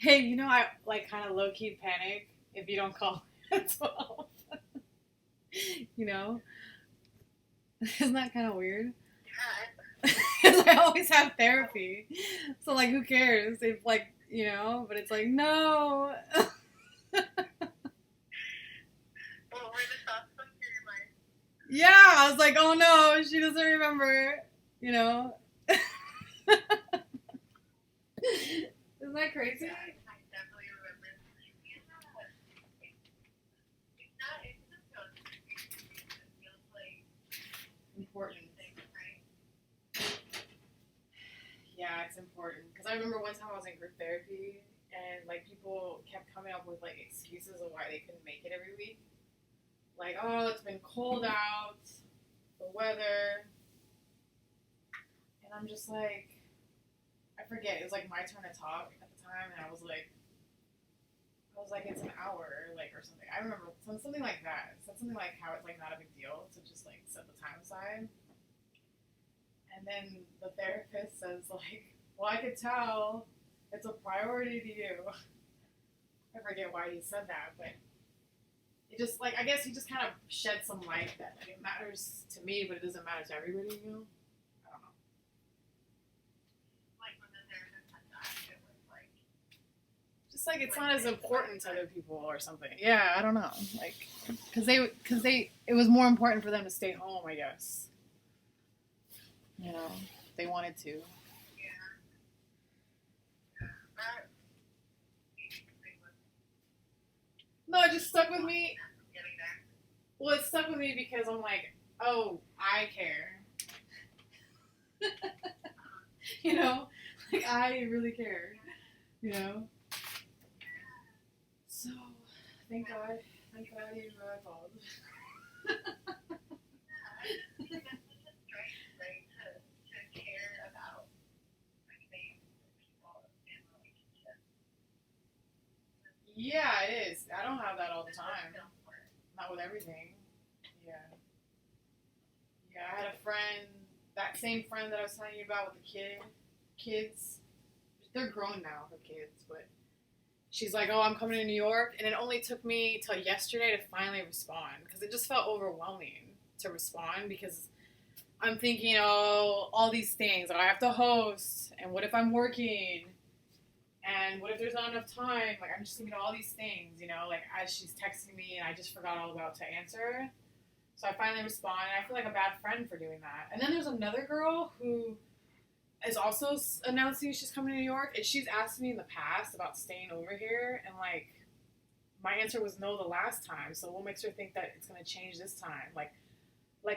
Hey, I like kind of low key panic if you don't call at 12. You know? Isn't that kind of weird? Because I always have therapy. So, like, who cares? If, like, but it's like, no. Yeah, I was like, oh no, she doesn't remember. You know? Isn't that crazy? Important. Yeah, it's important. Because I remember one time I was in group therapy and, like, people kept coming up with, like, excuses of why they couldn't make it every week. Like, oh, it's been cold out, the weather. And I'm just like, I forget. It was like my turn to talk at the time, and I was like, it's an hour, like, or something. I remember something like that. It said something like how it's like not a big deal to just like set the time aside. And then the therapist says like, well, I could tell it's a priority to you. I forget why he said that, but it just like I guess he just kind of shed some light that like, it matters to me, but it doesn't matter to everybody. I don't know. Just like it's not as important to other people or something. Yeah, I don't know. Like, because it was more important for them to stay home, I guess. They wanted to. No, it just stuck with me. Well, it stuck with me because I'm like, oh, I care. you know, like I really care. You know. So, thank God you called. Yeah, it is. I don't have that all the time. Not with everything. Yeah. Yeah, I had a friend, that same friend that I was telling you about with the kids. They're grown now, her kids, but she's like, "Oh, I'm coming to New York," and it only took me till yesterday to finally respond because it just felt overwhelming to respond because I'm thinking, oh, all these things. Like, I have to host, and what if I'm working? And what if there's not enough time? Like, I'm just thinking all these things, like as she's texting me, and I just forgot all about to answer. So I finally respond, and I feel like a bad friend for doing that. And then there's another girl who is also announcing she's coming to New York, and she's asked me in the past about staying over here, and like my answer was no the last time. So what makes her think that it's gonna change this time? Like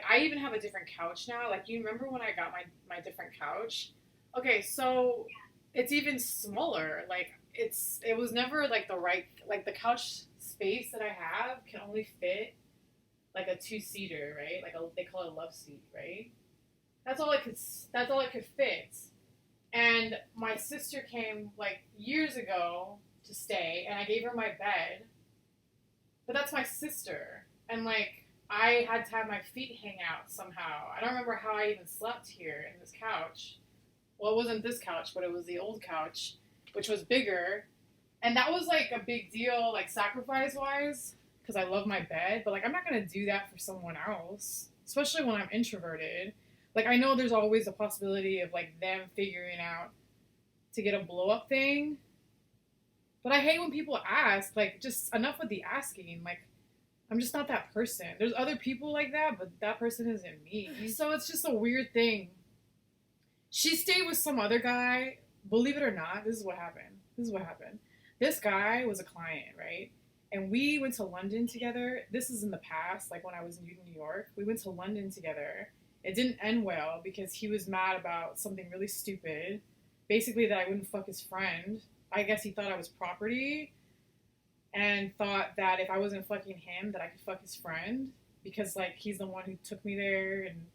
I even have a different couch now. Like you remember when I got my different couch? Okay, so it's even smaller. Like it was never like the right like the couch space that I have can only fit like a two-seater, right? Like they call it a love seat, right? That's all it could. That's all it could fit. And my sister came like years ago to stay, and I gave her my bed. But that's my sister, and like I had to have my feet hang out somehow. I don't remember how I even slept here in this couch. Well, it wasn't this couch, but it was the old couch, which was bigger, and that was like a big deal, like sacrifice wise, because I love my bed. But like I'm not gonna do that for someone else, especially when I'm introverted. Like I know there's always a possibility of like them figuring out to get a blow up thing, but I hate when people ask. Like just enough with the asking. Like I'm just not that person. There's other people like that, but that person isn't me. So it's just a weird thing. She stayed with some other guy. Believe it or not, this is what happened. This is what happened. This guy was a client, right? And we went to London together. This is in the past, like when I was in New York. We went to London together. It didn't end well because he was mad about something really stupid. Basically, that I wouldn't fuck his friend. I guess he thought I was property and thought that if I wasn't fucking him, that I could fuck his friend because, like, he's the one who took me there. And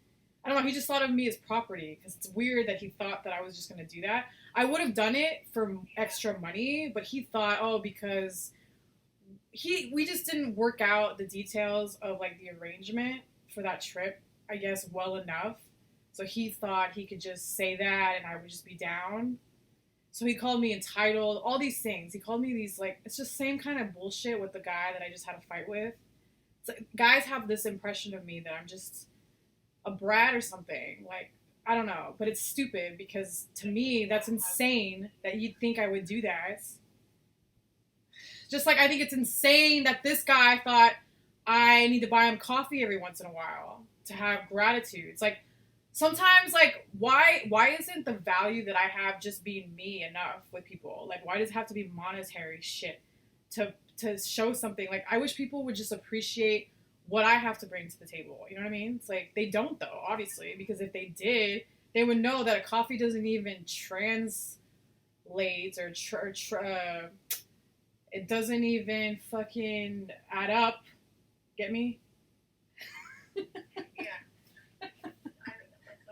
I don't know, he just thought of me as property because it's weird that he thought that I was just going to do that. I would have done it for extra money, but he thought, oh, because we just didn't work out the details of like the arrangement for that trip, I guess, well enough. So he thought he could just say that and I would just be down. So he called me entitled, all these things. He called me these, like, it's just same kind of bullshit with the guy that I just had a fight with. It's like, guys have this impression of me that I'm just a brat or something. Like, I don't know, but it's stupid because to me that's insane that you'd think I would do that. Just like I think it's insane that this guy thought I need to buy him coffee every once in a while to have gratitude. It's like sometimes like why isn't the value that I have just being me enough with people? Like why does it have to be monetary shit to show something? Like I wish people would just appreciate what I have to bring to the table. You know what I mean? It's like they don't though, obviously, because if they did, they would know that a coffee doesn't even translate or it doesn't even fucking add up. Get me? Yeah. I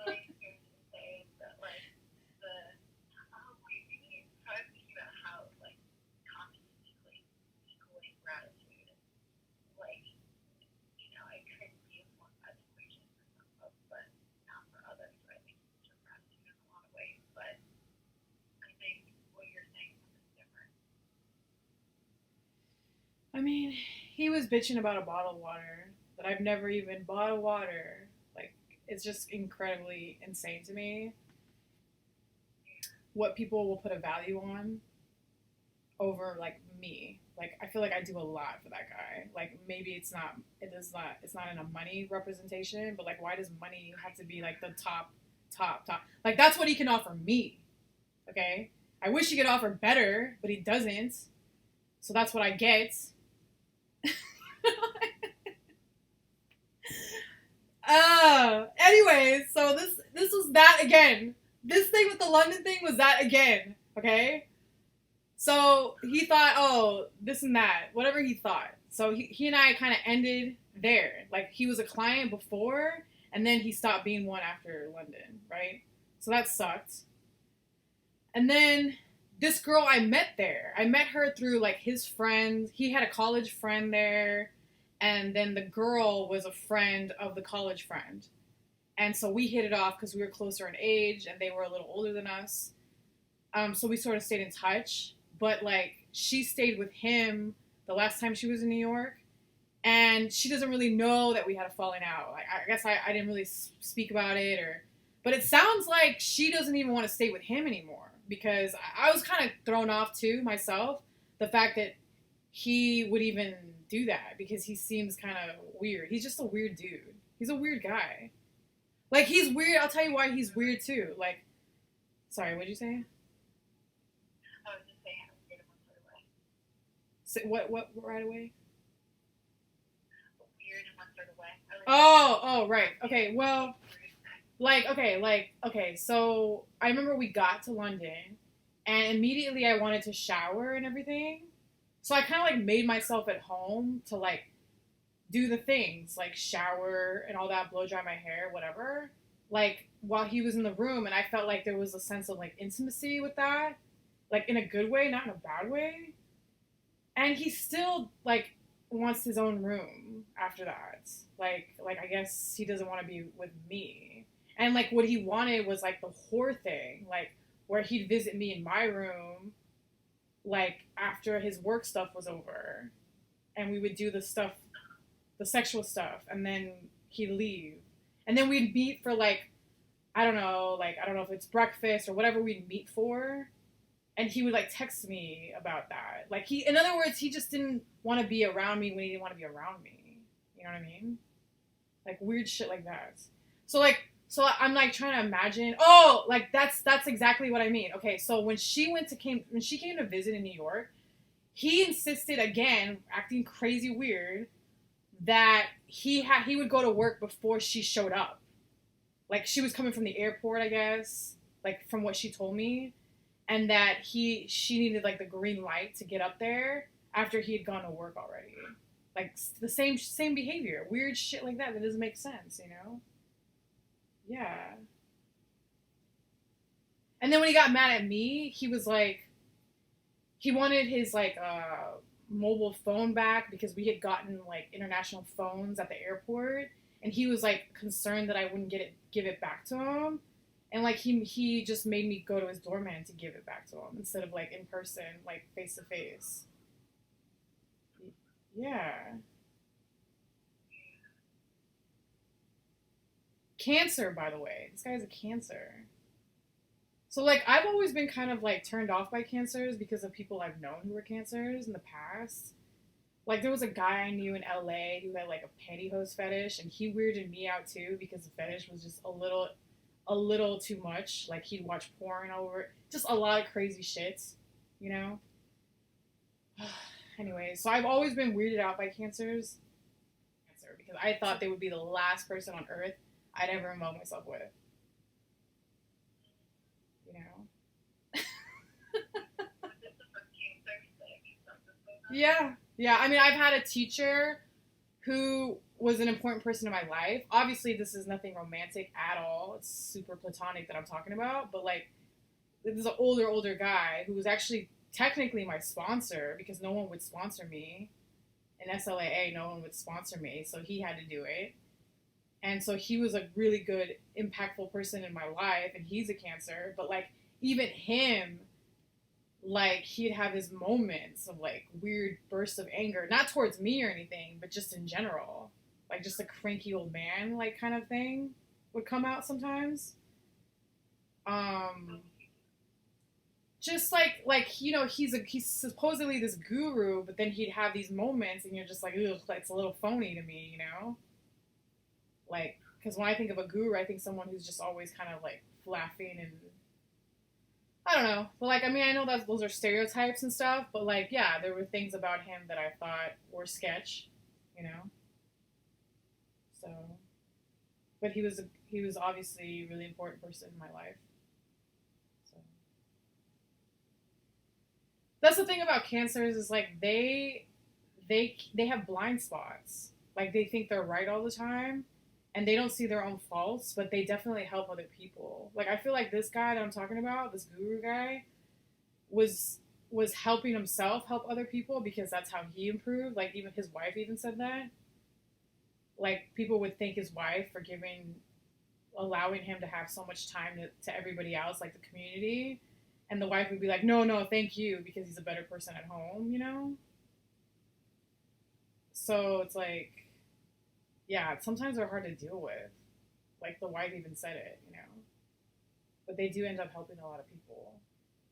like you say that like the we try thinking about how like consciously equaling gratitude. Like, it could be a form of equation for some folks, but not for others. So I think it's just gratitude in a lot of ways. But I think what you're saying is different. I mean, he was bitching about a bottle of water that I've never even bought a water. Like, it's just incredibly insane to me what people will put a value on over like me. Like I feel like I do a lot for that guy. Like maybe it's not in a money representation, but like why does money have to be like the top? Like that's what he can offer me. Okay? I wish he could offer better, but he doesn't. So that's what I get. Anyways, so this was that again. This thing with the London thing was that again. Okay? So he thought, oh, this and that, whatever he thought. So he and I kind of ended there. Like he was a client before, and then he stopped being one after London, right? So that sucked. And then this girl I met there, I met her through like his friend. He had a college friend there, and then the girl was a friend of the college friend. And so we hit it off because we were closer in age, and they were a little older than us. So we sort of stayed in touch. But like she stayed with him the last time she was in New York, and she doesn't really know that we had a falling out. Like I guess I didn't really speak about it, but it sounds like she doesn't even want to stay with him anymore because I was kind of thrown off too myself, the fact that he would even do that because he seems kind of weird. He's just a weird dude. He's a weird guy. Like he's weird. I'll tell you why he's weird too. Like, sorry, what'd you say? I was just saying I was weird in one sort of way. So, what right away? Weird in one sort of way. Oh, right. Okay, well, okay, so I remember we got to London, and immediately I wanted to shower and everything. So I kind of like made myself at home to like do the things, like shower and all that, blow dry my hair, whatever. Like while he was in the room, and I felt like there was a sense of like intimacy with that, like in a good way, not in a bad way. And he still like wants his own room after that. Like I guess he doesn't want to be with me. And like what he wanted was like the whore thing, like where he'd visit me in my room, like after his work stuff was over, and we would do the stuff, the sexual stuff, and then he'd leave, and then we'd meet for like I don't know if it's breakfast or whatever we'd meet for, and he would like text me about that. Like in other words, he just didn't want to be around me when he didn't want to be around me. You know what I mean? Like weird shit like that. So I'm like trying to imagine. Oh, like that's exactly what I mean. Okay, so when she came to visit in New York, he insisted again, acting crazy weird, that he would go to work before she showed up. Like she was coming from the airport, I guess, like from what she told me, and that she needed like the green light to get up there after he had gone to work already. Like the same behavior, weird shit like that doesn't make sense, you know? Yeah. And then when he got mad at me, he was like, he wanted his like mobile phone back because we had gotten like international phones at the airport, and he was like concerned that I wouldn't give it back to him. And like he just made me go to his doorman to give it back to him instead of like in person, like face to face. Yeah. Cancer, by the way. This guy has a cancer. So like I've always been kind of like turned off by cancers because of people I've known who were cancers in the past. Like there was a guy I knew in LA who had like a pantyhose fetish, and he weirded me out too because the fetish was just a little too much. Like he'd watch porn over it. Just a lot of crazy shit, you know? Anyway, so I've always been weirded out by cancers. Cancer, because I thought they would be the last person on earth I'd ever involve myself with. You know? Yeah. Yeah. I mean, I've had a teacher who was an important person in my life. Obviously, this is nothing romantic at all. It's super platonic that I'm talking about. But, like, this is an older guy who was actually technically my sponsor because no one would sponsor me. In SLAA, no one would sponsor me. So he had to do it. And so he was a really good, impactful person in my life. And he's a Cancer. But, like, even him, like, he'd have his moments of, like, weird bursts of anger. Not towards me or anything, but just in general. Like, just a cranky old man, like, kind of thing would come out sometimes. Just, like you know, he's supposedly this guru, but then he'd have these moments, and you're just like, ugh, it's a little phony to me, you know? Like, because when I think of a guru, I think someone who's just always kind of, like, laughing and I don't know. But, like, I mean, I know that those are stereotypes and stuff, but, like, yeah, there were things about him that I thought were sketch, you know? So, but he was obviously a really important person in my life. So, that's the thing about cancers is, like, they have blind spots. Like, they think they're right all the time, and they don't see their own faults, but they definitely help other people. Like, I feel like this guy that I'm talking about, this guru guy, was helping himself help other people because that's how he improved. Like, even his wife even said that. Like, people would thank his wife for allowing him to have so much time to everybody else, like the community. And the wife would be like, no, thank you, because he's a better person at home, you know? So it's like, yeah, sometimes they're hard to deal with. Like, the wife even said it, you know? But they do end up helping a lot of people,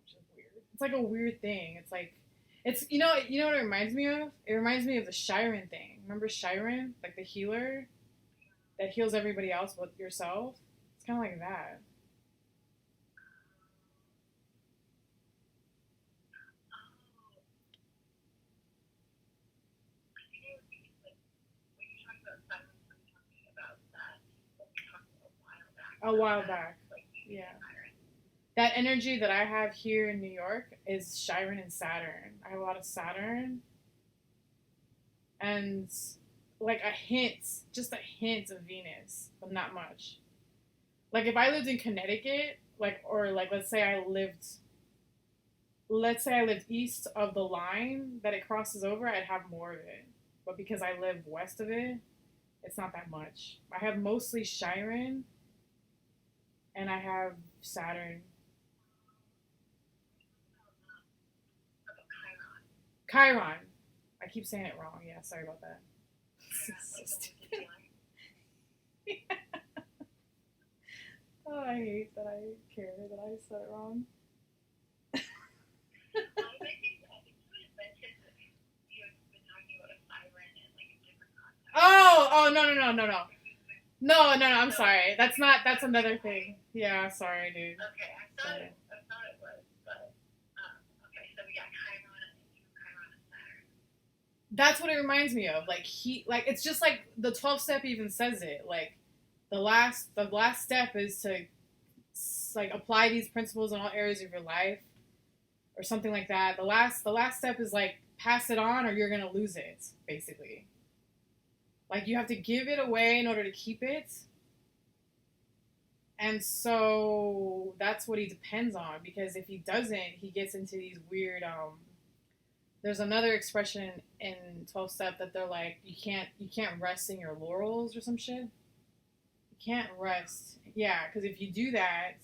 which is weird. It's like a weird thing. It's like, you know what it reminds me of? It reminds me of the Chiron thing. Remember Chiron? Like the healer that heals everybody else but yourself? It's kind of like that. A while back. Yeah. That energy that I have here in New York is Chiron and Saturn. I have a lot of Saturn. And like just a hint of Venus, but not much. Like if I lived in Connecticut, let's say I lived east of the line that it crosses over, I'd have more of it. But because I live west of it, it's not that much. I have mostly Chiron. And I have Saturn. Chiron. I keep saying it wrong. Yeah, sorry about that. So stupid. Yeah. Oh, I hate that I care that I said it wrong. Oh, no. No, I'm sorry. That's another thing. Yeah, sorry, dude. Okay, I thought it was, but, okay, so we got Chiron and Saturn. That's what it reminds me of. Like, it's just like the 12th step even says it. Like, the last step is to, like, apply these principles in all areas of your life, or something like that. The last step is, like, pass it on or you're gonna lose it, basically. Like, you have to give it away in order to keep it. And so that's what he depends on, because if he doesn't, he gets into these weird, there's another expression in 12 step that they're like, you can't rest in your laurels or some shit. You can't rest. Yeah, because if you do that,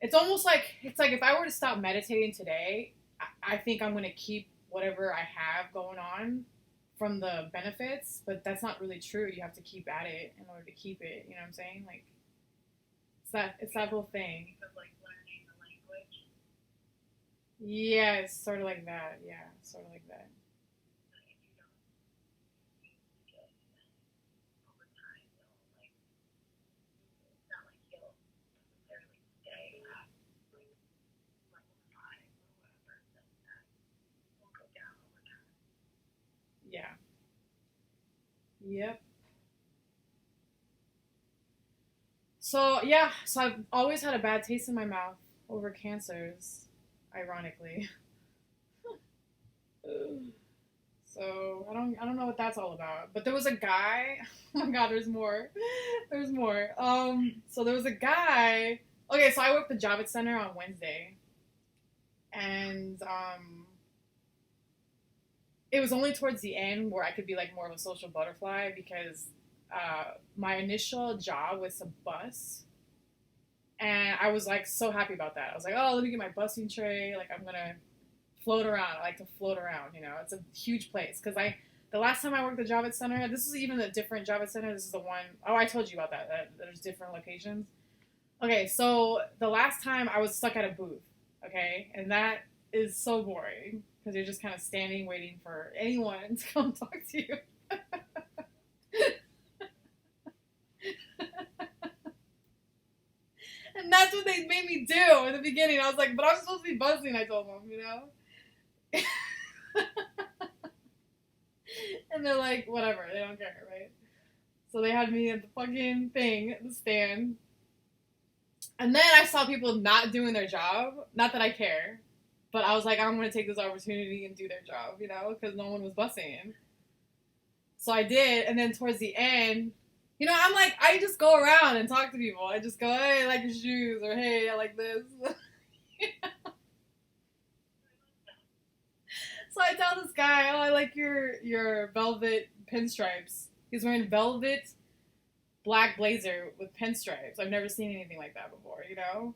it's almost like if I were to stop meditating today, I think I'm gonna keep whatever I have going on from the benefits, but that's not really true. You have to keep at it in order to keep it. You know what I'm saying? Like it's that whole thing. Of like learning the language. Yeah, it's sort of like that. Yeah, sort of like that. That if you don't use it, then over time you'll like it's not like you'll necessarily stay at like level 5 or whatever. That will go down over time. Yeah. Yep. So yeah, so I've always had a bad taste in my mouth over cancers, ironically. So I don't know what that's all about. But there was a guy. Oh my God, there's more. There's more. So there was a guy. Okay, so I worked the Javits Center on Wednesday, and it was only towards the end where I could be like more of a social butterfly because my initial job was to bus, and I was like so happy about that. I was like, oh, let me get my busing tray. Like I'm gonna float around. I like to float around. You know, it's a huge place because the last time I worked the Javits Center, this is even a different Javits Center. This is the one oh I told you about that there's different locations. Okay, so the last time I was stuck at a booth. Okay, and that is so boring because you're just kind of standing waiting for anyone to come talk to you. And that's what they made me do in the beginning. I was like, but I'm supposed to be buzzing, I told them, you know? And they're like, whatever, they don't care, right? So they had me at the fucking thing, the stand. And then I saw people not doing their job. Not that I care. But I was like, I'm going to take this opportunity and do their job, you know? Because no one was bussing. So I did. And then towards the end, you know, I'm like, I just go around and talk to people. I just go, hey, I like your shoes. Or, hey, I like this. So I tell this guy, oh, I like your velvet pinstripes. He's wearing velvet black blazer with pinstripes. I've never seen anything like that before, you know?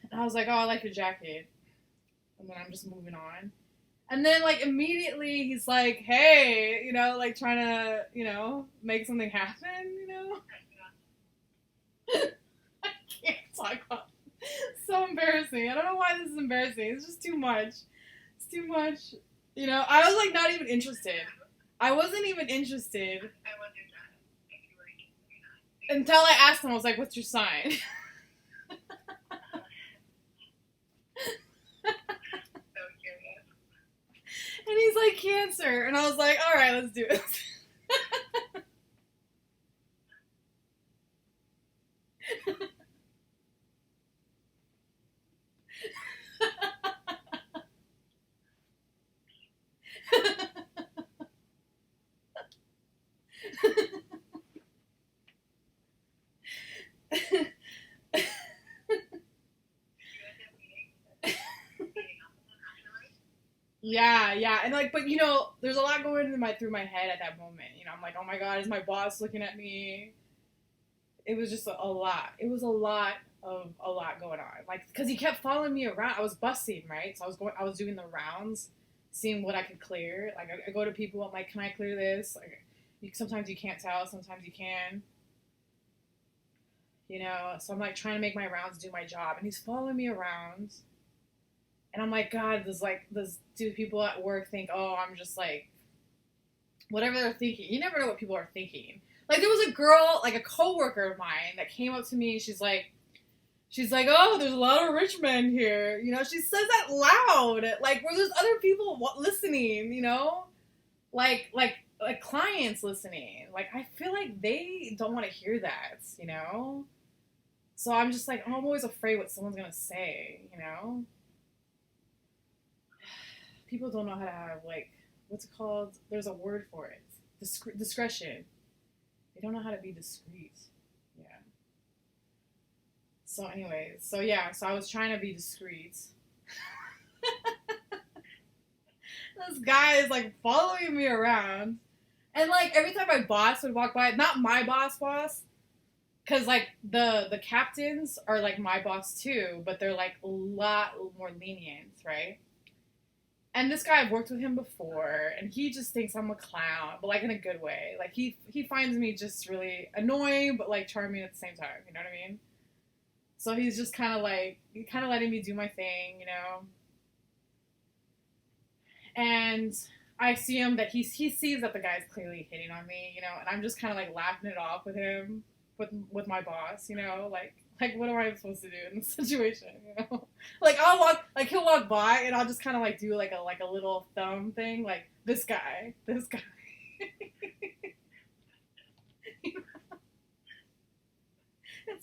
And I was like, oh, I like your jacket. And then I'm just moving on. And then, like, immediately he's like, hey, you know, like trying to, you know, make something happen, you know? I can't talk about it. It's so embarrassing. I don't know why this is embarrassing. It's just too much. It's too much. You know, I was, like, not even interested. I wasn't even interested. I wondered that if you were interested or not. Until I asked him, I was like, what's your sign? So curious. And he's like, Cancer. And I was like, all right, let's do it. Yeah, and like, but you know, there's a lot going through my head at that moment. You know, I'm like, oh my God, is my boss looking at me? It was just a lot. It was a lot going on. Like, because he kept following me around. I was busing, right? So I was doing the rounds, seeing what I could clear. Like, I go to people, I'm like, can I clear this? Like, sometimes you can't tell, sometimes you can. You know, so I'm like trying to make my rounds do my job, and he's following me around. And I'm like, God, do people at work think, oh, I'm just like, whatever they're thinking. You never know what people are thinking. Like, there was a girl, like a coworker of mine that came up to me, and she's like, oh, there's a lot of rich men here. You know, she says that loud. Like, where there's other people listening, you know? Like clients listening. Like, I feel like they don't want to hear that, you know? So I'm just like, oh, I'm always afraid what someone's going to say, you know? People don't know how to have, like, what's it called? There's a word for it. Discretion. They don't know how to be discreet. Yeah. So anyways, so I was trying to be discreet. This guy is, like, following me around. And like every time my boss would walk by, not my boss, because like the captains are like my boss too, but they're like a lot more lenient, right? And this guy, I've worked with him before, and he just thinks I'm a clown, but like in a good way. Like he finds me just really annoying, but like charming at the same time. You know what I mean? So he's just kind of letting me do my thing, you know. And I see him that he sees that the guy's clearly hitting on me, you know, and I'm just kind of like laughing it off with him, with my boss, you know, like what am I supposed to do in this situation, you know? Like he'll walk by and I'll just kind of like do like a little thumb thing, like this guy. It's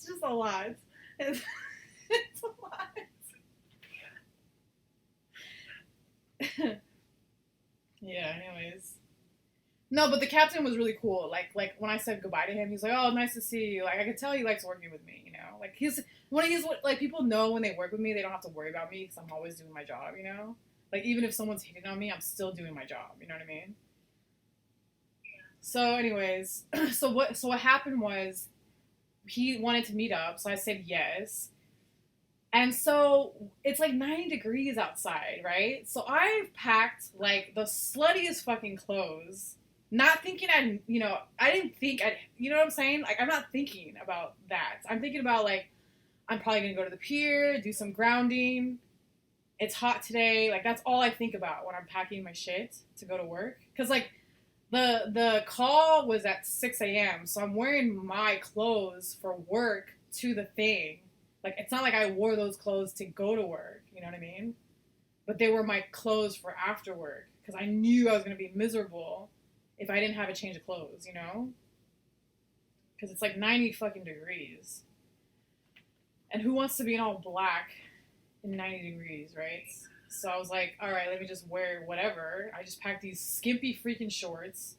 just a lot. It's a lot. Yeah, anyways. No, but the captain was really cool. Like when I said goodbye to him, he's like, "Oh, nice to see you." Like I could tell he likes working with me, you know. Like he's like people know when they work with me, they don't have to worry about me because I'm always doing my job, you know. Like even if someone's hitting on me, I'm still doing my job. You know what I mean? So, anyways, so what happened was he wanted to meet up, so I said yes. And so it's like 90 degrees outside, right? So I've packed like the sluttiest fucking clothes, not thinking I didn't think you know what I'm saying? Like I'm not thinking about that. I'm thinking about like, I'm probably gonna go to the pier, do some grounding. It's hot today. Like that's all I think about when I'm packing my shit to go to work. Cause like the call was at 6 a.m. So I'm wearing my clothes for work to the thing. Like, it's not like I wore those clothes to go to work, you know what I mean? But they were my clothes for after work, because I knew I was going to be miserable if I didn't have a change of clothes, you know? Because it's like 90 fucking degrees. And who wants to be in all black in 90 degrees, right? So I was like, all right, let me just wear whatever. I just packed these skimpy freaking shorts.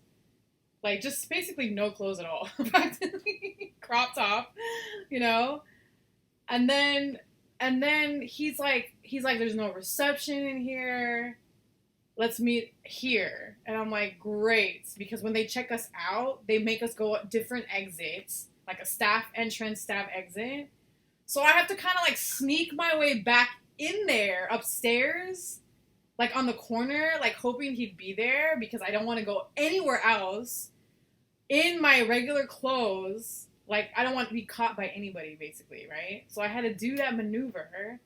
Like, just basically no clothes at all. Practically crop top, you know? And then he's like, there's no reception in here. Let's meet here. And I'm like, great. Because when they check us out, they make us go at different exits, like a staff entrance, staff exit. So I have to kind of like sneak my way back in there upstairs, like on the corner, like hoping he'd be there because I don't want to go anywhere else in my regular clothes. Like, I don't want to be caught by anybody, basically, right? So I had to do that maneuver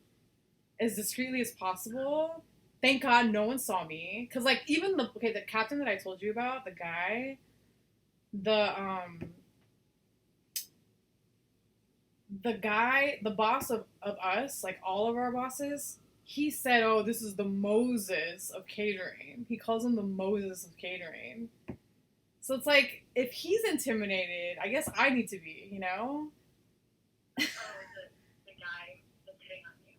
as discreetly as possible. Thank God no one saw me. Because, like, even the captain that I told you about, the guy, the boss of us, like, all of our bosses, he said, oh, this is the Moses of catering. He calls him the Moses of catering. So it's like, if he's intimidated, I guess I need to be, you know? Oh, the guy that's hitting on you.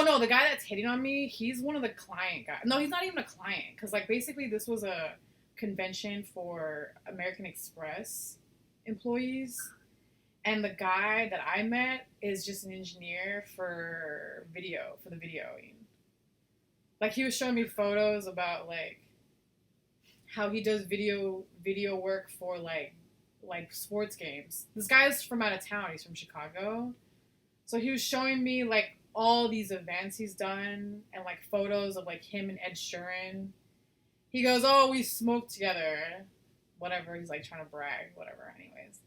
No, the guy that's hitting on me, he's one of the client guys. No, he's not even a client. Because, like, basically this was a convention for American Express employees. And the guy that I met is just an engineer for the videoing. Like, he was showing me photos about, like, how he does video work for like sports games. This guy's from out of town. He's from Chicago. So he was showing me like all these events he's done and like photos of like him and Ed Sheeran. He goes, "Oh, we smoked together." Whatever. He's like trying to brag. Whatever. Anyways.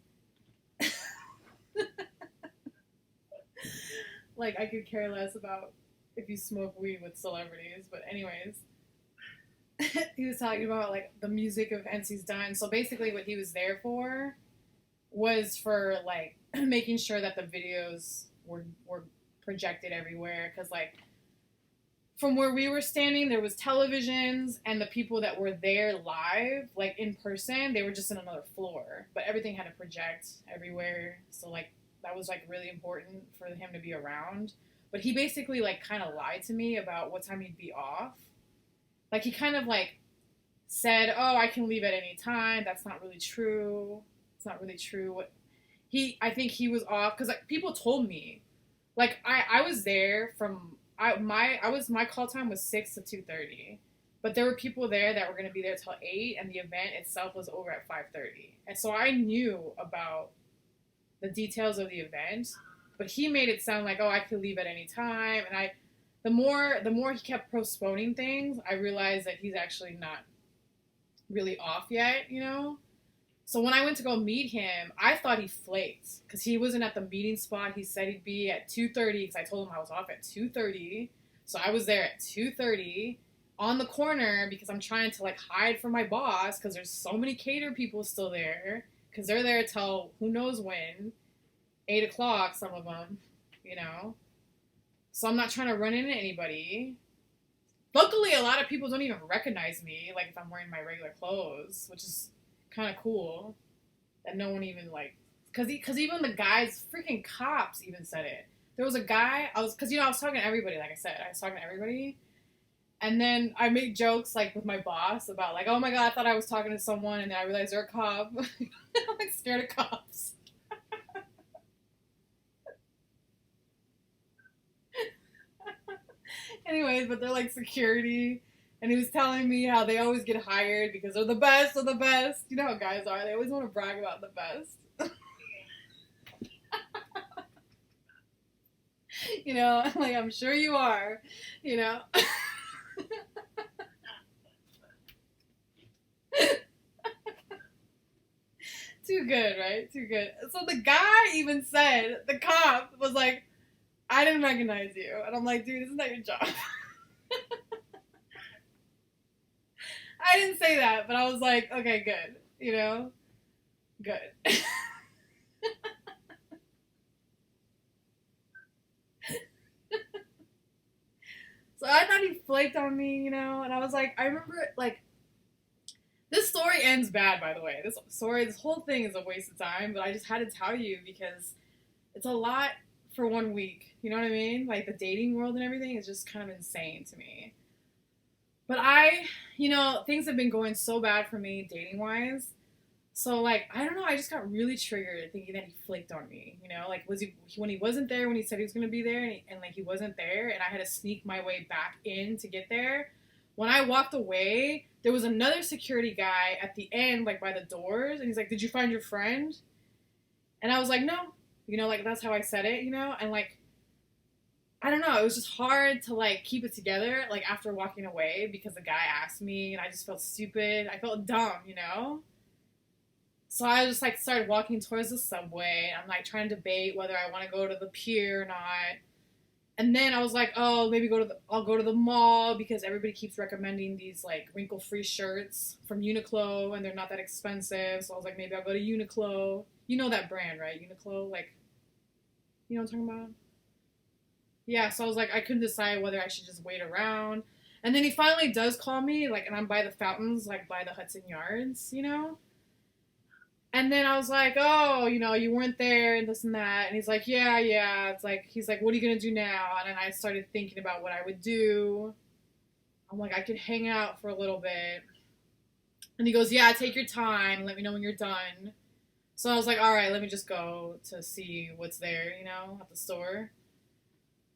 Like I could care less about if you smoke weed with celebrities, but anyways. He was talking about like the music events he's done. So basically what he was there for was for like making sure that the videos were projected everywhere. Because like from where we were standing, there was televisions and the people that were there live, like in person, they were just in another floor. But everything had to project everywhere. So like that was like really important for him to be around. But he basically like kind of lied to me about what time he'd be off. Like, he kind of, like, said, oh, I can leave at any time. That's not really true. It's not really true. I think he was off. Because, like, people told me. Like, I was there from, my call time was 6 to 2:30. But there were people there that were going to be there till 8, and the event itself was over at 5:30. And so I knew about the details of the event, but he made it sound like, oh, I could leave at any time. And the more he kept postponing things, I realized that he's actually not really off yet, you know? So when I went to go meet him, I thought he flaked because he wasn't at the meeting spot. He said he'd be at 2:30 because I told him I was off at 2:30. So I was there at 2:30 on the corner because I'm trying to like hide from my boss because there's so many cater people still there because they're there till who knows when, 8 o'clock, some of them, you know. So I'm not trying to run into anybody. Luckily, a lot of people don't even recognize me, like if I'm wearing my regular clothes, which is kind of cool. That no one even like, because even the guys, freaking cops, even said it. There was a guy, I was talking to everybody, like I said, I was talking to everybody. And then I made jokes, like, with my boss about, like, oh my god, I thought I was talking to someone, and then I realized they're a cop. I'm, like, scared of cops. Anyways, but they're, like, security. And he was telling me how they always get hired because they're the best of the best. You know how guys are. They always want to brag about the best. You know, like, I'm sure you are, you know. Too good, right? Too good. So the guy even said, the cop was like, I didn't recognize you. And I'm like, dude, this is not your job. I didn't say that, but I was like, okay, good. You know? Good. So I thought he flaked on me, you know? And I was like, I remember, like, this story ends bad, by the way. This whole thing is a waste of time, but I just had to tell you because it's a lot for 1 week. You know what I mean? Like, the dating world and everything is just kind of insane to me. But things have been going so bad for me dating-wise. So, like, I don't know, I just got really triggered thinking that he flaked on me, you know? Like, when he wasn't there, when he said he was going to be there, and he wasn't there, and I had to sneak my way back in to get there. When I walked away, there was another security guy at the end, like, by the doors, and he's like, did you find your friend? And I was like, no. You know, like, that's how I said it, you know? And, like, I don't know, it was just hard to, like, keep it together, like, after walking away, because the guy asked me, and I just felt stupid. I felt dumb, you know? So I just, like, started walking towards the subway. I'm, like, trying to debate whether I want to go to the pier or not. And then I was like, oh, maybe I'll go to the mall because everybody keeps recommending these, like, wrinkle-free shirts from Uniqlo, and they're not that expensive. So I was like, maybe I'll go to Uniqlo. You know that brand, right? Uniqlo? Like, you know what I'm talking about? Yeah, so I was like, I couldn't decide whether I should just wait around. And then he finally does call me, like, and I'm by the fountains, like, by the Hudson Yards, you know? And then I was like, oh, you know, you weren't there and this and that. And he's like, yeah. He's like, what are you going to do now? And then I started thinking about what I would do. I'm like, I could hang out for a little bit. And he goes, yeah, take your time. Let me know when you're done. So I was like, all right, let me just go to see what's there, you know, at the store.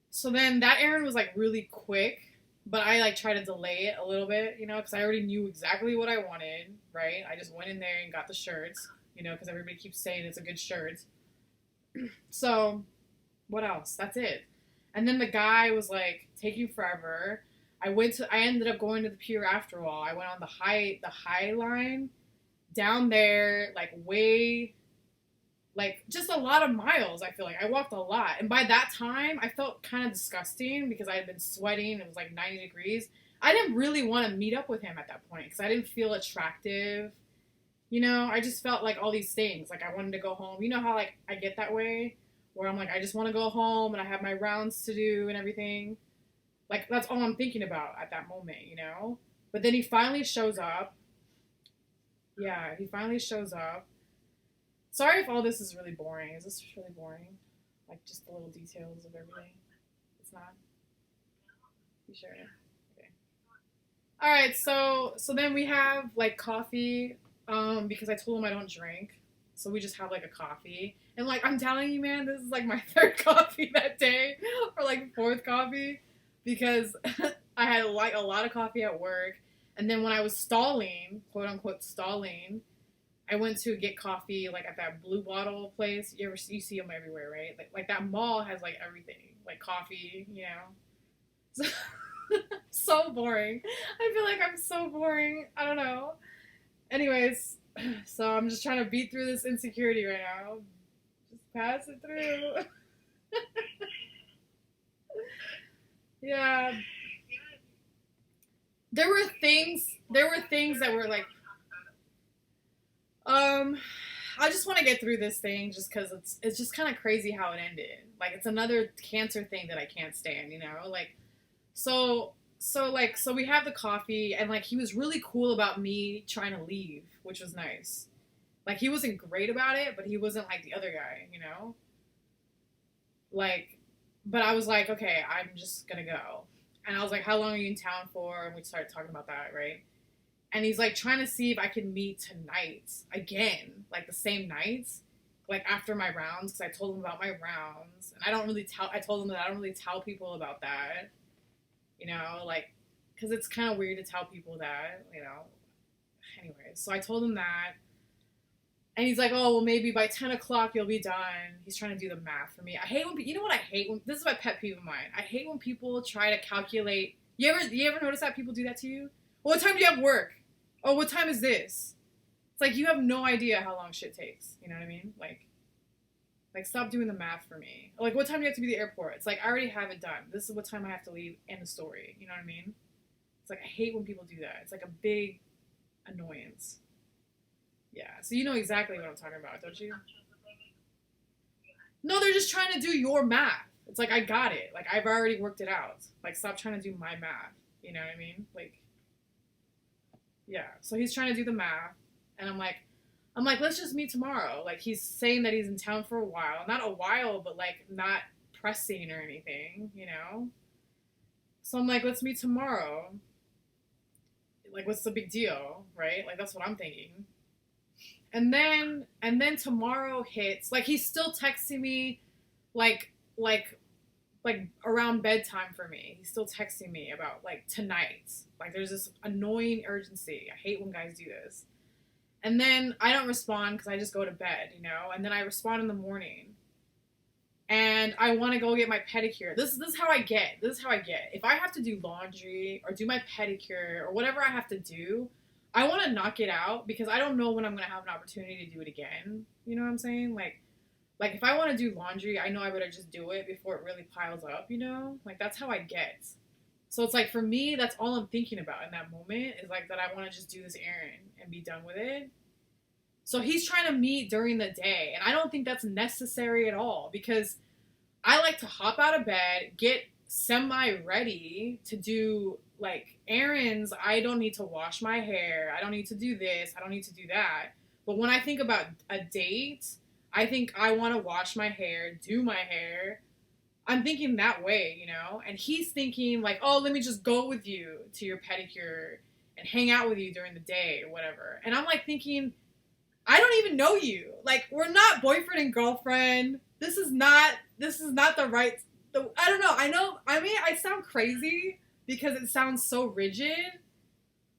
So then that errand was, like, really quick. But I, like, tried to delay it a little bit, you know, because I already knew exactly what I wanted, right? I just went in there and got the shirts. You know, because everybody keeps saying it's a good shirt. So, what else? That's it. And then the guy was, like, taking forever. I ended up going to the pier after all. I went on the high line down there, like, way, like, just a lot of miles, I feel like. I walked a lot. And by that time, I felt kind of disgusting because I had been sweating. It was, like, 90 degrees. I didn't really want to meet up with him at that point because I didn't feel attractive. You know, I just felt like all these things. Like, I wanted to go home. You know how, like, I get that way? Where I'm like, I just want to go home and I have my rounds to do and everything. Like, that's all I'm thinking about at that moment, you know? But then he finally shows up. Yeah, he finally shows up. Sorry if all this is really boring. Is this really boring? Like, just the little details of everything? It's not? You sure? Okay. Alright, so then we have, like, coffee. Because I told him I don't drink, so we just have, like, a coffee, and, like, I'm telling you, man, this is, like, my 3rd coffee that day, or, like, 4th coffee, because I had, like, a lot of coffee at work, And then when I was stalling, quote unquote stalling, I went to get coffee like at that Blue Bottle place. You see them everywhere, right? Like that mall has like everything, like coffee, you know. So boring. I feel like I'm so boring. I don't know. Anyways, so I'm just trying to beat through this insecurity right now. Just pass it through. Yeah. There were things that were like, I just want to get through this thing just because it's just kind of crazy how it ended. Like, it's another cancer thing that I can't stand, you know? Like, so we have the coffee, and, like, he was really cool about me trying to leave, which was nice. Like, he wasn't great about it, but he wasn't like the other guy, you know? Like, but I was like, okay, I'm just gonna go. And I was like, how long are you in town for? And we started talking about that, right? And he's like trying to see if I can meet tonight again, like the same nights, like after my rounds, because I told him about my rounds. And I told him that I don't really tell people about that, you know, like, because it's kind of weird to tell people that, you know. Anyway, so I told him that. And he's like, oh, well, maybe by 10 o'clock you'll be done. He's trying to do the math for me. I hate when, you know what I hate? This is my pet peeve of mine. I hate when people try to calculate. You ever notice that people do that to you? Well, what time do you have work? Oh, what time is this? It's like, you have no idea how long shit takes. You know what I mean? Like stop doing the math for me. Like, what time do you have to be at the airport? It's like, I already have it done. This is what time I have to leave. End of story. You know what I mean? It's like, I hate when people do that. It's like a big annoyance. Yeah, so you know exactly what I'm talking about, don't you? No, they're just trying to do your math. It's like, I got it. Like, I've already worked it out. Like, stop trying to do my math. You know what I mean? Like, yeah. So he's trying to do the math, and I'm like, let's just meet tomorrow. Like, he's saying that he's in town for a while. Not a while, but, like, not pressing or anything, you know? So I'm like, let's meet tomorrow. Like, what's the big deal, right? Like, that's what I'm thinking. And then tomorrow hits. Like, he's still texting me, like around bedtime for me. He's still texting me about, like, tonight. Like, there's this annoying urgency. I hate when guys do this. And then I don't respond because I just go to bed, you know? And then I respond in the morning. And I want to go get my pedicure. This is how I get. If I have to do laundry or do my pedicure or whatever I have to do, I want to knock it out because I don't know when I'm going to have an opportunity to do it again. You know what I'm saying? Like if I want to do laundry, I know I better just do it before it really piles up, you know? Like, that's how I get. So it's like, for me, that's all I'm thinking about in that moment is like that I want to just do this errand and be done with it. So he's trying to meet during the day, and I don't think that's necessary at all because I like to hop out of bed, get semi-ready to do, like, errands. I don't need to wash my hair. I don't need to do this. I don't need to do that. But when I think about a date, I think I want to wash my hair, do my hair. I'm thinking that way, you know? And he's thinking, like, oh, let me just go with you to your pedicure and hang out with you during the day or whatever. And I'm, like, thinking, I don't even know you. Like, we're not boyfriend and girlfriend. This is not the right... I don't know. I mean, I sound crazy because it sounds so rigid.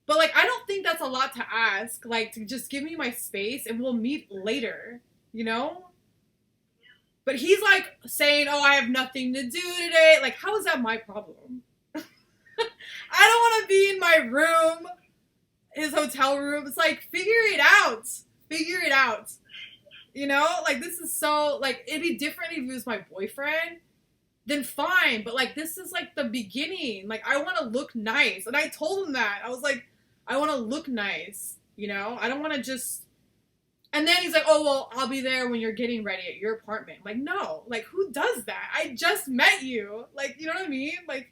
But, like, I don't think that's a lot to ask. Like, to just give me my space and we'll meet later. You know? But he's, like, saying, oh, I have nothing to do today. Like, how is that my problem? I don't want to be in my room, his hotel room. It's like, figure it out. You know? Like, this is so, like, it'd be different if he was my boyfriend. Then fine. But, like, this is, like, the beginning. Like, I want to look nice. And I told him that. I was like, I want to look nice. You know? I don't want to just... And then he's like, oh, well, I'll be there when you're getting ready at your apartment. I'm like, no. Like, who does that? I just met you. Like, you know what I mean? Like,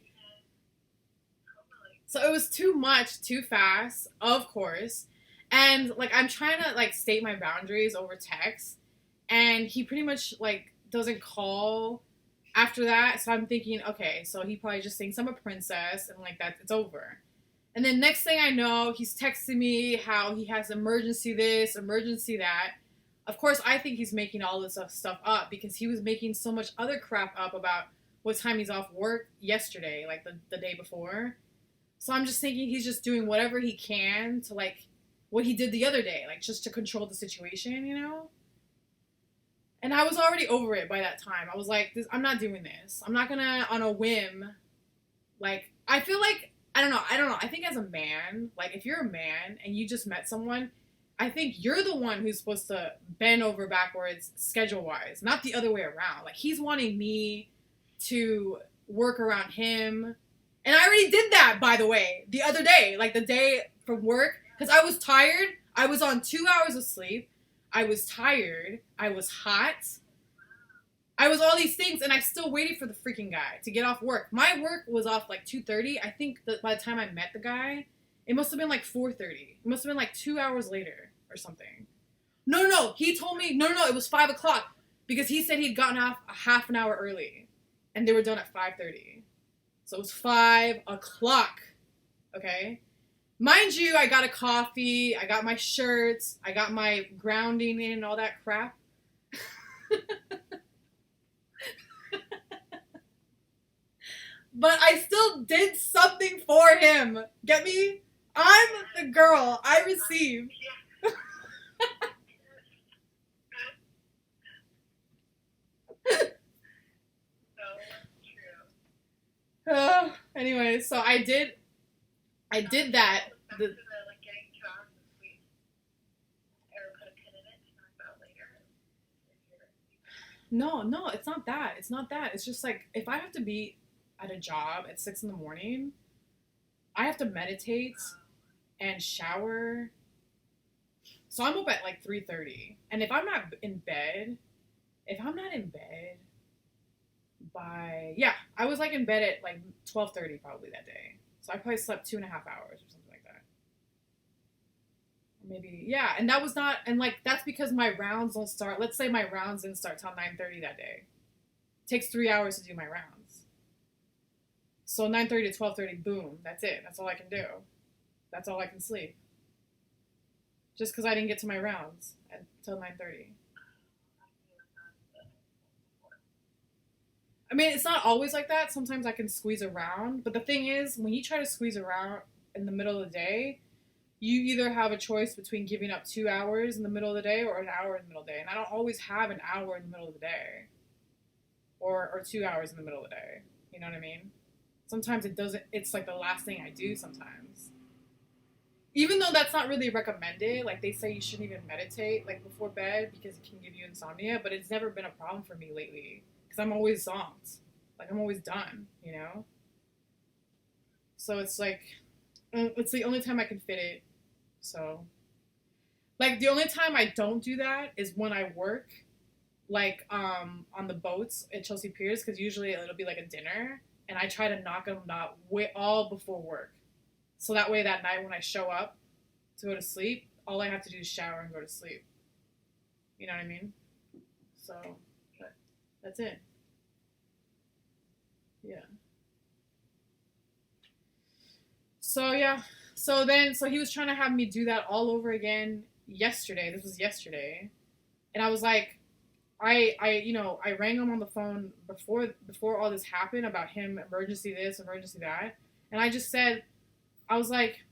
so it was too much, too fast, of course. And, like, I'm trying to, like, state my boundaries over text. And he pretty much, like, doesn't call after that. So I'm thinking, okay, so he probably just thinks I'm a princess. And, like, that it's over. And then next thing I know, he's texting me how he has emergency this, emergency that. Of course, I think he's making all this stuff up because he was making so much other crap up about what time he's off work yesterday, like the day before. So I'm just thinking he's just doing whatever he can to, like, what he did the other day, like, just to control the situation, you know? And I was already over it by that time. I was like, I'm not doing this. I'm not gonna, on a whim, like, I feel like, I don't know. I think as a man, like, if you're a man and you just met someone, I think you're the one who's supposed to bend over backwards schedule-wise, not the other way around. Like, he's wanting me to work around him. And I already did that, by the way, the other day, like the day from work, because I was tired. I was on 2 hours of sleep. I was tired. I was hot. I was all these things, and I still waited for the freaking guy to get off work. My work was off like 2:30. I think that by the time I met the guy, it must have been like 4:30. It must have been like 2 hours later or something. No. He told me, no, it was 5 o'clock because he said he'd gotten off a half an hour early, and they were done at 5:30. So it was 5 o'clock, okay? Mind you, I got a coffee, I got my shirts, I got my grounding in and all that crap. But I still did something for him. Get me? I'm the girl. I receive. Anyway, so I did that. No, it's not that. It's not that. It's just like, if I have to be at a job at 6 a.m, I have to meditate and shower. So I'm up at like 3:30. And if I'm not in bed by, I was like in bed at like 12:30 probably that day. So I probably slept 2.5 hours or something like that. Maybe, and that was not, and like, that's because my rounds don't start, let's say my rounds didn't start till 9:30 that day. It takes 3 hours to do my rounds. So 9:30 to 12:30, boom, that's it. That's all I can do. That's all I can sleep. Just because I didn't get to my rounds until 9:30. I mean, it's not always like that. Sometimes I can squeeze around. But the thing is, when you try to squeeze around in the middle of the day, you either have a choice between giving up 2 hours in the middle of the day or an hour in the middle of the day. And I don't always have an hour in the middle of the day. Or 2 hours in the middle of the day. You know what I mean? Sometimes it's like the last thing I do sometimes. Even though that's not really recommended, like they say you shouldn't even meditate like before bed because it can give you insomnia, but it's never been a problem for me lately because I'm always zonked. Like I'm always done, you know? So it's like, it's the only time I can fit it. So, like the only time I don't do that is when I work, like on the boats at Chelsea Piers, because usually it'll be like a dinner, and I try to knock them out all before work. So that way that night when I show up to go to sleep, all I have to do is shower and go to sleep. You know what I mean? So, that's it. Yeah. So, So he was trying to have me do that all over again yesterday. This was yesterday. And I was like, I rang him on the phone before all this happened about him, emergency this, emergency that. And I just said, I was like,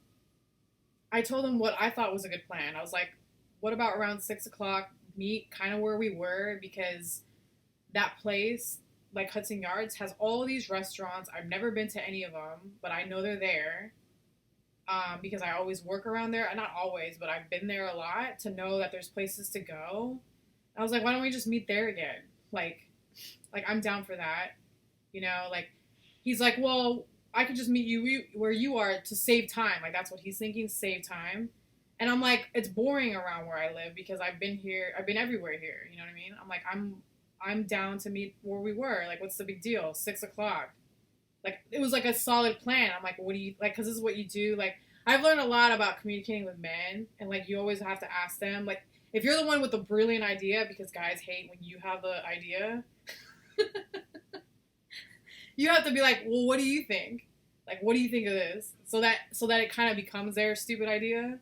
I told him what I thought was a good plan. I was like, what about around 6 o'clock, meet kind of where we were, because that place, like Hudson Yards, has all these restaurants. I've never been to any of them, but I know they're there because I always work around there. Not always, but I've been there a lot to know that there's places to go. I was like, why don't we just meet there again? Like I'm down for that. You know, like, he's like, well, I could just meet you where you are to save time. Like, that's what he's thinking, save time. And I'm like, it's boring around where I live because I've been everywhere here. You know what I mean? I'm like, I'm down to meet where we were. Like, what's the big deal? 6 o'clock. Like, it was like a solid plan. I'm like, what do you, like, because this is what you do. Like, I've learned a lot about communicating with men, and like, you always have to ask them, like, if you're the one with the brilliant idea, because guys hate when you have the idea, you have to be like, well, what do you think? Like, what do you think of this? So that it kind of becomes their stupid idea.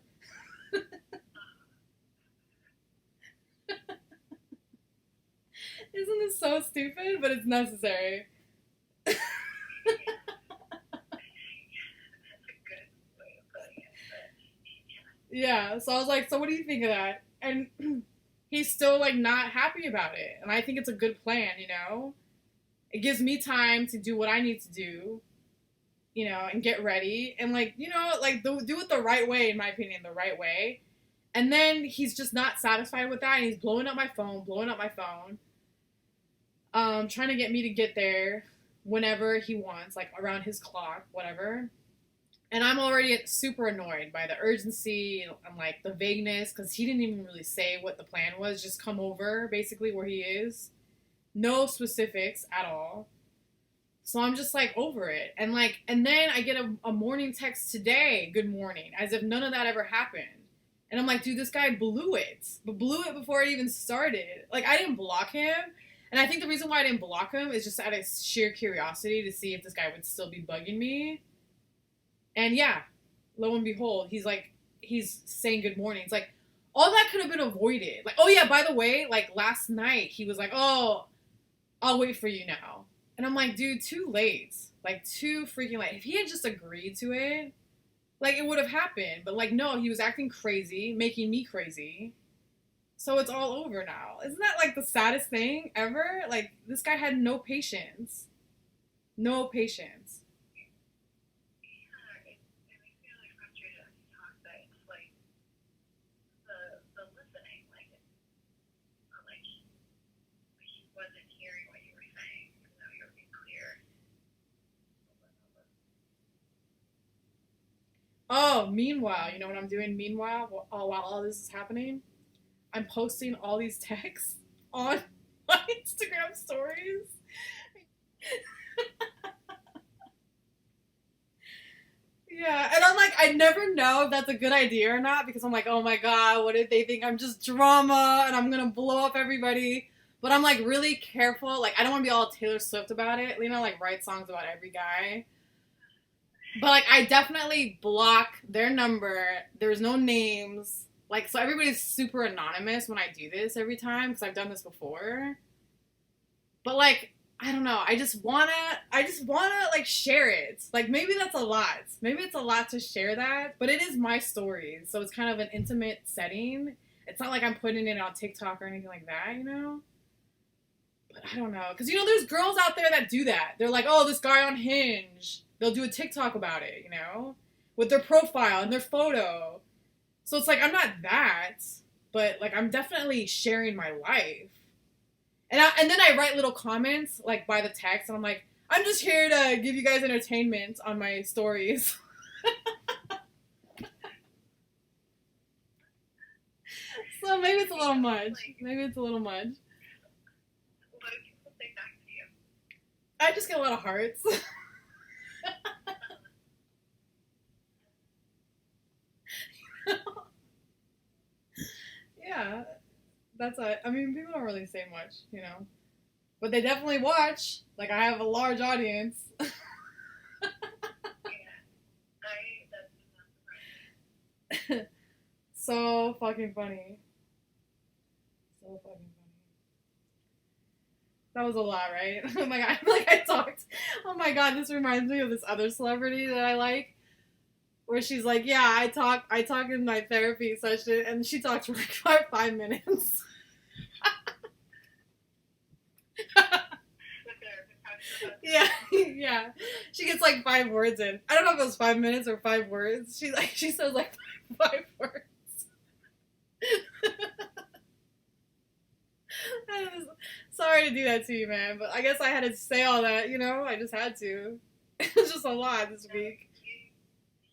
Isn't this so stupid? But it's necessary. Yeah, so I was like, so what do you think of that? And he's still like not happy about it. And I think it's a good plan, you know? It gives me time to do what I need to do, you know, and get ready and like, you know, like do it the right way, in my opinion, the right way. And then he's just not satisfied with that and he's blowing up my phone, trying to get me to get there whenever he wants, like around his clock, whatever. And I'm already super annoyed by the urgency and like the vagueness because he didn't even really say what the plan was. Just come over, basically, where he is. No specifics at all. So I'm just like over it. And like, and then I get a morning text today, good morning, as if none of that ever happened. And I'm like, dude, this guy blew it. But blew it before it even started. Like, I didn't block him. And I think the reason why I didn't block him is just out of sheer curiosity to see if this guy would still be bugging me. And yeah, lo and behold, he's saying good morning. It's like, all that could have been avoided. Like, oh yeah, by the way, like last night, he was like, oh, I'll wait for you now. And I'm like, dude, too late. Like, too freaking late. If he had just agreed to it, like, it would have happened. But like, no, he was acting crazy, making me crazy. So it's all over now. Isn't that like the saddest thing ever? Like, this guy had no patience. No patience. Oh, meanwhile, you know what I'm doing meanwhile, while all this is happening? I'm posting all these texts on my Instagram stories. Yeah, and I'm like, I never know if that's a good idea or not because I'm like, oh my god, what if they think I'm just drama and I'm gonna blow up everybody? But I'm like really careful. Like, I don't want to be all Taylor Swift about it. You know, like write songs about every guy. But like, I definitely block their number. There's no names. Like, so everybody's super anonymous when I do this every time because I've done this before. But like, I don't know. I just wanna like share it. Like, maybe that's a lot. Maybe it's a lot to share that. But it is my story, so it's kind of an intimate setting. It's not like I'm putting it on TikTok or anything like that, you know. But I don't know, because you know, there's girls out there that do that. They're like, oh, this guy on Hinge. They'll do a TikTok about it, you know, with their profile and their photo. So it's like, I'm not that, but like, I'm definitely sharing my life. And then I write little comments like by the text, and I'm like, I'm just here to give you guys entertainment on my stories. So maybe it's a little much. Maybe it's a little much. What do people say back to you? I just get a lot of hearts. Yeah, that's it. I mean, people don't really say much, you know, but they definitely watch. Like, I have a large audience. Yeah, that's So fucking funny. So fucking funny. That was a lot, right? Oh my god, I feel like I talked. Oh my god, this reminds me of this other celebrity that I like, where she's like, yeah, I talk in my therapy session, and she talks for like 5 minutes. Yeah, yeah. She gets like 5 words in. I don't know if it was 5 minutes or 5 words. She says like 5 words. Sorry to do that to you, man, but I guess I had to say all that, you know? I just had to. It was just a lot this week.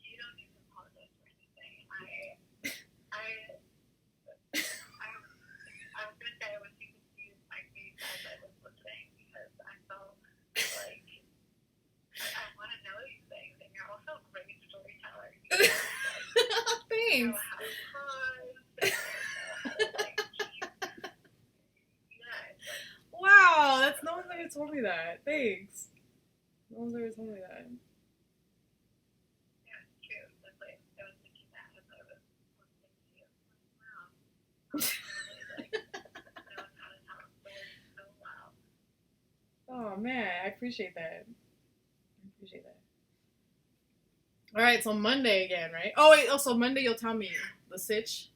You don't need to apologize for anything. I was gonna say I wish you could see my face as I was listening because I felt like I want to know these things, and you're also a great storyteller. You know, like, you know Thanks. how to pause, you know how to like keep. Yeah, it's like, Wow, that's no one's ever told me that. Thanks. No one's ever told me that. yeah, it's true. That's like I was thinking that as I was listening to you. Wow, really like knows how to tell stories so well. Oh man, I appreciate that. I appreciate that. All right, so Monday again, right? Oh wait, also Monday you'll tell me the sitch.